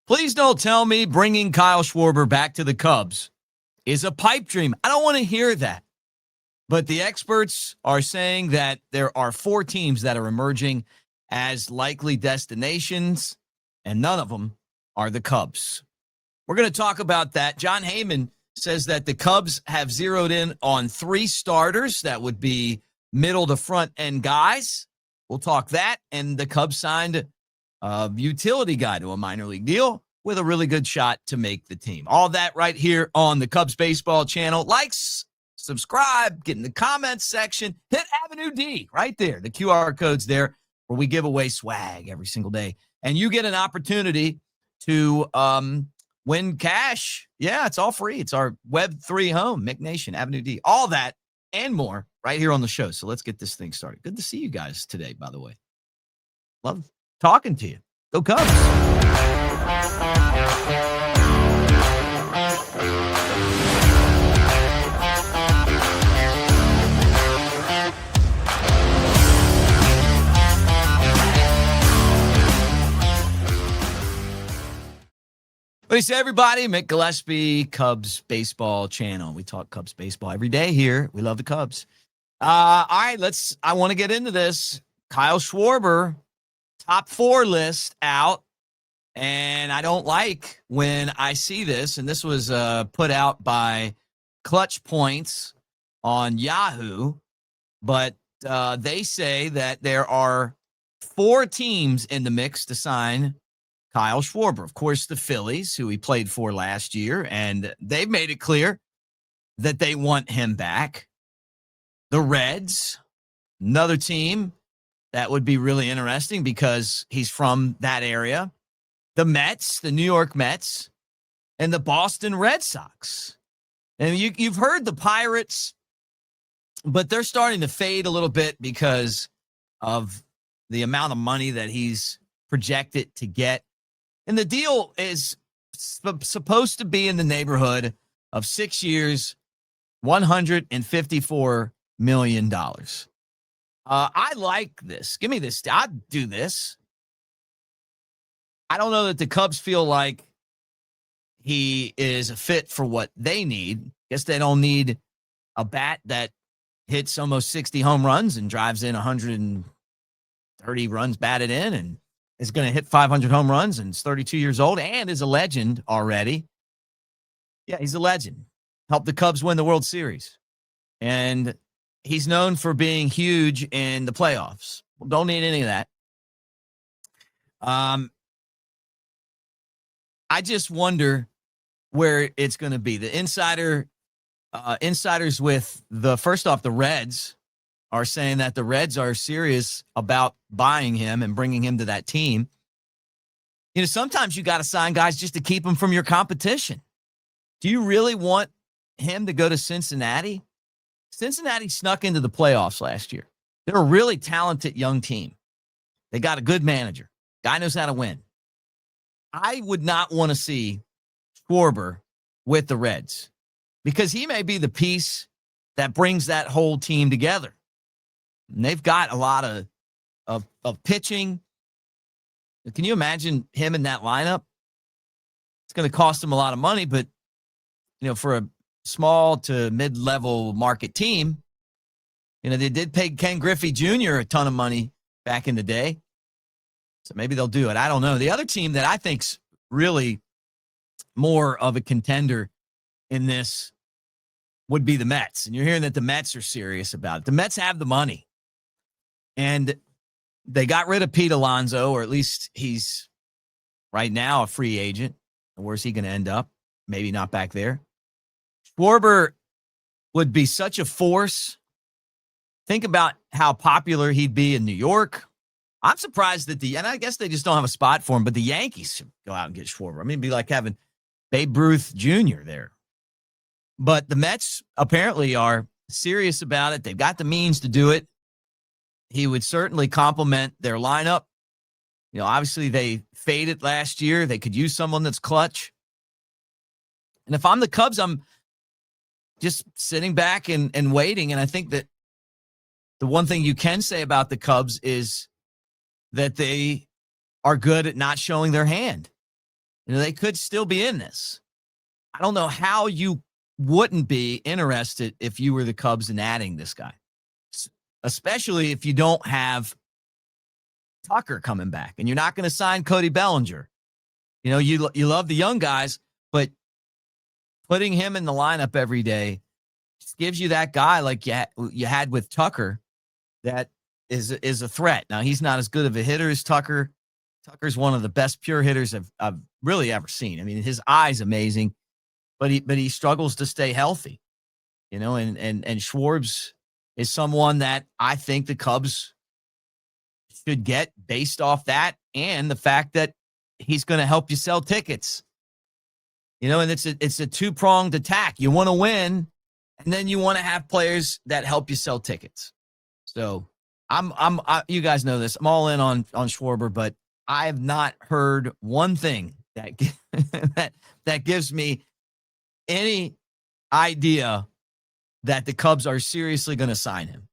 Please don't tell me bringing Kyle Schwarber back to the Cubs is a pipe dream. I don't want to hear that. But the experts are saying that there are 4 teams that are emerging as likely destinations, and none of them are the Cubs. We're going to talk about that. John Heyman says that the Cubs have zeroed in on 3 starters. That would be middle to front end guys. We'll talk that. And the Cubs signed a utility guy to a minor league deal with a really good shot to make the team. All that right here on the Cubs baseball channel. Likes, subscribe, get in the comments section, hit AveD right there. The QR code's there where we give away swag every single day. And you get an opportunity to win cash. Yeah, it's all free. It's our Web3 home, Mick Nation, AveD. All that and more right here on the show. So let's get this thing started. Good to see you guys today, by the way. Love talking to you. Go Cubs. What do you say, everybody? Mick Gillespie, Cubs baseball channel. We talk Cubs baseball every day here. We love the Cubs. All right, I want to get into this. Kyle Schwarber, top 4 list out. And I don't like when I see this. And this was put out by Clutch Points on Yahoo. But they say that there are 4 teams in the mix to sign Kyle Schwarber. Of course, the Phillies, who he played for last year, and they've made it clear that they want him back. The Reds, another team that would be really interesting because he's from that area. The Mets, the New York Mets, and the Boston Red Sox. And you've heard the Pirates, but they're starting to fade a little bit because of the amount of money that he's projected to get. And the deal is supposed to be in the neighborhood of 6 years, $154 million. I like this. Give me this. I'd do this. I don't know that the Cubs feel like he is a fit for what they need. Guess they don't need a bat that hits almost 60 home runs and drives in 130 runs batted in and is going to hit 500 home runs and is 32 years old and is a legend already. Yeah, he's a legend. Helped the Cubs win the World Series. And he's known for being huge in the playoffs. Well, don't need any of that. I just wonder where it's going to be. The insiders with the Reds are saying that the Reds are serious about buying him and bringing him to that team. You know, sometimes you got to sign guys just to keep them from your competition. Do you really want him to go to Cincinnati? Cincinnati snuck into the playoffs last year. They're a really talented young team. They got a good manager. Guy knows how to win. I would not want to see Schwarber with the Reds because he may be the piece that brings that whole team together. And they've got a lot of pitching. Can you imagine him in that lineup? It's going to cost him a lot of money, but you know, for a small to mid-level market team, you know, they did pay Ken Griffey Jr. a ton of money back in the day. So maybe they'll do it. I don't know. The other team that I think's really more of a contender in this would be the Mets. And you're hearing that the Mets are serious about it. The Mets have the money. And they got rid of Pete Alonso, or at least he's right now a free agent. Where's he going to end up? Maybe not back there. Schwarber would be such a force. Think about how popular he'd be in New York. I'm surprised that and I guess they just don't have a spot for him, but the Yankees should go out and get Schwarber. I mean, it'd be like having Babe Ruth Jr. there. But the Mets apparently are serious about it. They've got the means to do it. He would certainly complement their lineup. You know, obviously they faded last year. They could use someone that's clutch. And if I'm the Cubs, I'm just sitting back and waiting. And I think that the one thing you can say about the Cubs is that they are good at not showing their hand. They could still be in this. I don't know how you wouldn't be interested if you were the Cubs in adding this guy, especially if you don't have Tucker coming back and you're not going to sign Cody Bellinger. You love the young guys, but putting him in the lineup every day just gives you that guy like you had with Tucker that is a threat. Now, he's not as good of a hitter as Tucker. Tucker's one of the best pure hitters I've really ever seen. I mean, his eye's amazing, but he struggles to stay healthy. And Schwarber is someone that I think the Cubs should get based off that and the fact that he's going to help you sell tickets. And it's a two-pronged attack. You want to win, and then you want to have players that help you sell tickets. So you guys know this. I'm all in on Schwarber, but I have not heard one thing that gives me any idea that the Cubs are seriously going to sign him.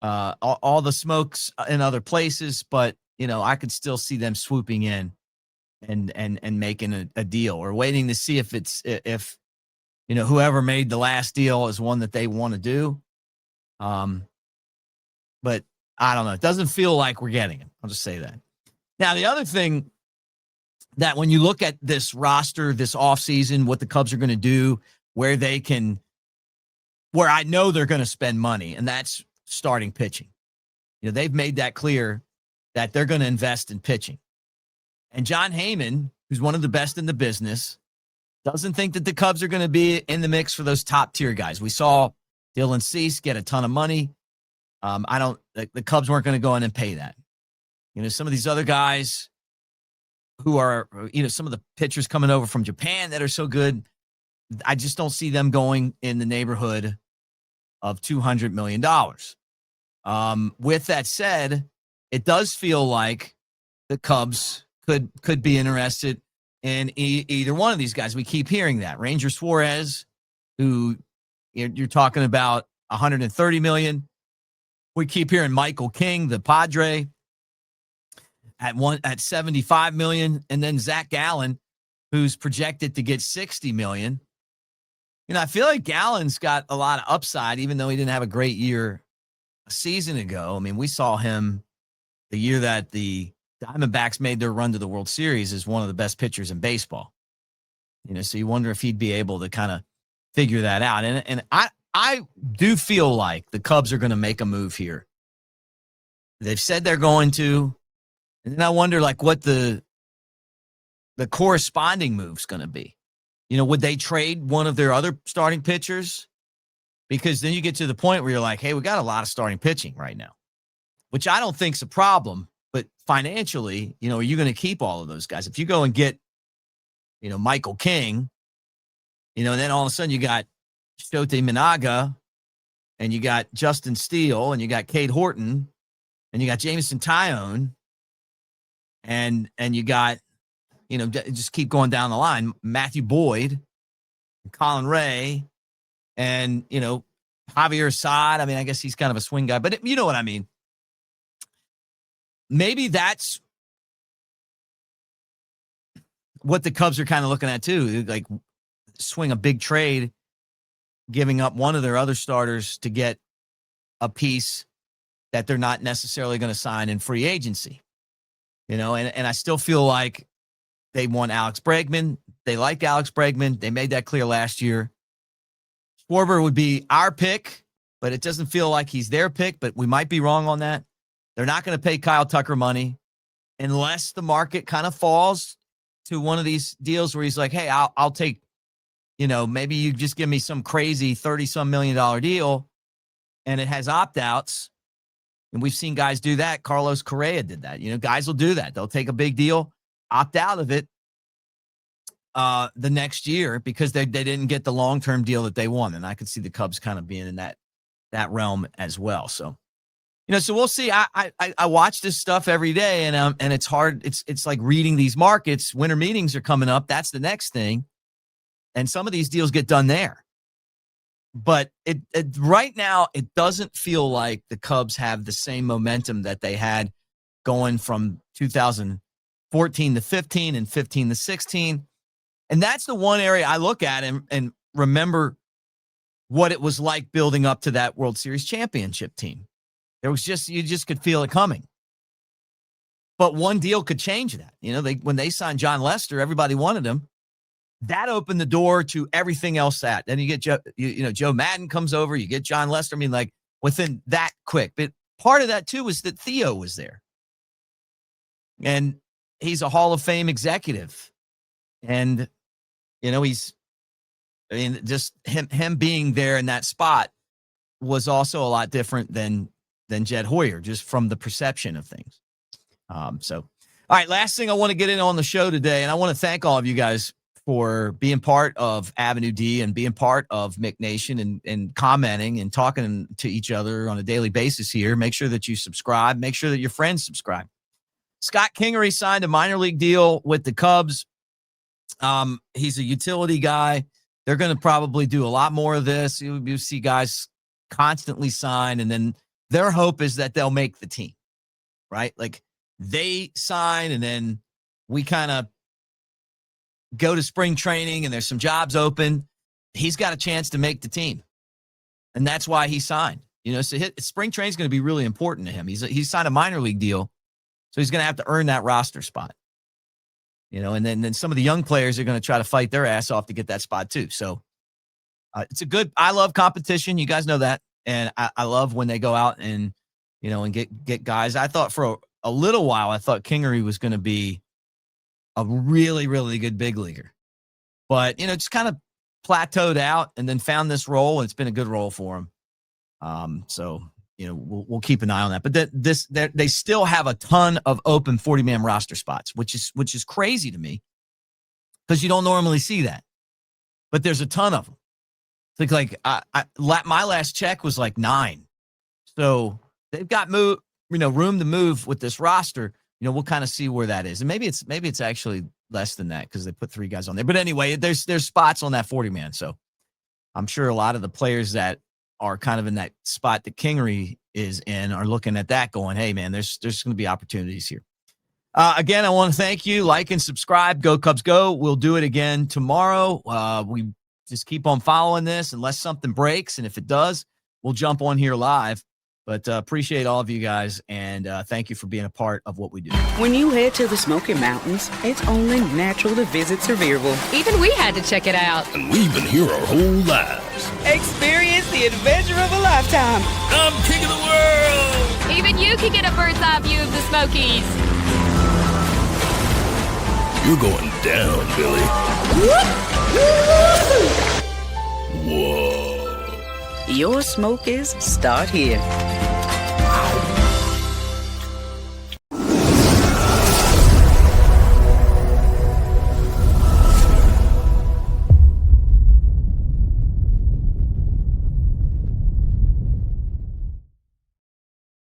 All the smokes in other places, but I could still see them swooping in and making a deal, or waiting to see if whoever made the last deal is one that they want to do. But I don't know. It doesn't feel like we're getting him. I'll just say that. Now, the other thing that when you look at this roster, this offseason, what the Cubs are going to do, where I know they're going to spend money, and that's starting pitching. They've made that clear that they're going to invest in pitching. And John Heyman, who's one of the best in the business, doesn't think that the Cubs are going to be in the mix for those top-tier guys. We saw Dylan Cease get a ton of money. The Cubs weren't going to go in and pay that. Some of these other guys who are, some of the pitchers coming over from Japan that are so good, I just don't see them going in the neighborhood of $200 million. With that said, it does feel like the Cubs could be interested in either one of these guys. We keep hearing that. Ranger Suarez, who you're talking about $130 million. We keep hearing Michael King, the Padre, at $75 million, and then Zach Gallen, who's projected to get $60 million. I feel like Gallen's got a lot of upside, even though he didn't have a great year a season ago. I mean, we saw him the year that the Diamondbacks made their run to the World Series as one of the best pitchers in baseball. So you wonder if he'd be able to kind of figure that out. And I do feel like the Cubs are going to make a move here. They've said they're going to, and then I wonder what the corresponding move's going to be. Would they trade one of their other starting pitchers? Because then you get to the point where you're like, hey, we got a lot of starting pitching right now, which I don't think's a problem. But financially, are you going to keep all of those guys? If you go and get, Michael King, and then all of a sudden you got Shote Minaga, and you got Justin Steele, and you got Cade Horton, and you got Jameson Tyone, and you got, just keep going down the line, Matthew Boyd, Colin Ray, and, Javier Assad. I mean, I guess he's kind of a swing guy, but you know what I mean. Maybe that's what the Cubs are kind of looking at too. Like swing a big trade, giving up one of their other starters to get a piece that they're not necessarily going to sign in free agency. And I still feel like they want Alex Bregman. They like Alex Bregman. They made that clear last year. Schwarber would be our pick, but it doesn't feel like he's their pick, but we might be wrong on that. They're not going to pay Kyle Tucker money unless the market kind of falls to one of these deals where he's like, hey, I'll take, maybe you just give me some crazy $30-some million deal and it has opt-outs. And we've seen guys do that. Carlos Correa did that. Guys will do that. They'll take a big deal, opt out of it the next year because they didn't get the long-term deal that they want. And I could see the Cubs kind of being in that realm as well. So, so we'll see. I watch this stuff every day and it's hard. It's like reading these markets. Winter meetings are coming up. That's the next thing. And some of these deals get done there. But it right now, it doesn't feel like the Cubs have the same momentum that they had going from 2014 14-15 and 15-16. And that's the one area I look at and remember what it was like building up to that World Series championship team. There was you just could feel it coming. But one deal could change that. When they signed John Lester, everybody wanted him. That opened the door to everything else then you get Joe Madden comes over, you get John Lester. I mean, like within that quick. But part of that too was that Theo was there. And he's a Hall of Fame executive. And, just him being there in that spot was also a lot different than Jed Hoyer, just from the perception of things. All right, last thing I want to get in on the show today, and I want to thank all of you guys for being part of AveD and being part of Mick Nation and commenting and talking to each other on a daily basis here. Make sure that you subscribe. Make sure that your friends subscribe. Scott Kingery signed a minor league deal with the Cubs. He's a utility guy. They're going to probably do a lot more of this. You see guys constantly sign, and then their hope is that they'll make the team, right? Like they sign, and then we kind of go to spring training, and there's some jobs open. He's got a chance to make the team, and that's why he signed. So spring training is going to be really important to him. He's signed a minor league deal, so he's going to have to earn that roster spot. And then some of the young players are going to try to fight their ass off to get that spot too. So I love competition. You guys know that. And I love when they go out and, and get guys. I thought for a little while, I thought Kingery was going to be a really, really good big leaguer, but, just kind of plateaued out and then found this role, and it's been a good role for him. We'll keep an eye on that. But they still have a ton of open 40-man roster spots, which is crazy to me because you don't normally see that. But there's a ton of them. It's like my last check was like 9. So they've got room to move with this roster. We'll kind of see where that is, and maybe it's actually less than that because they put 3 guys on there. But anyway, there's spots on that 40-man. So I'm sure a lot of the players that are kind of in that spot that Kingery is in are looking at that going, hey, man, there's going to be opportunities here. Again, I want to thank you. Like and subscribe. Go Cubs Go. We'll do it again tomorrow. We just keep on following this unless something breaks, and if it does, we'll jump on here live. But appreciate all of you guys, and thank you for being a part of what we do. When you head to the Smoky Mountains, it's only natural to visit Sevierville. Even we had to check it out. And we've been here our whole lives. Experience the adventure of a lifetime. I'm king of the world. Even you can get a bird's eye view of the Smokies. You're going down, Billy. Whoa. Your Smokies start here.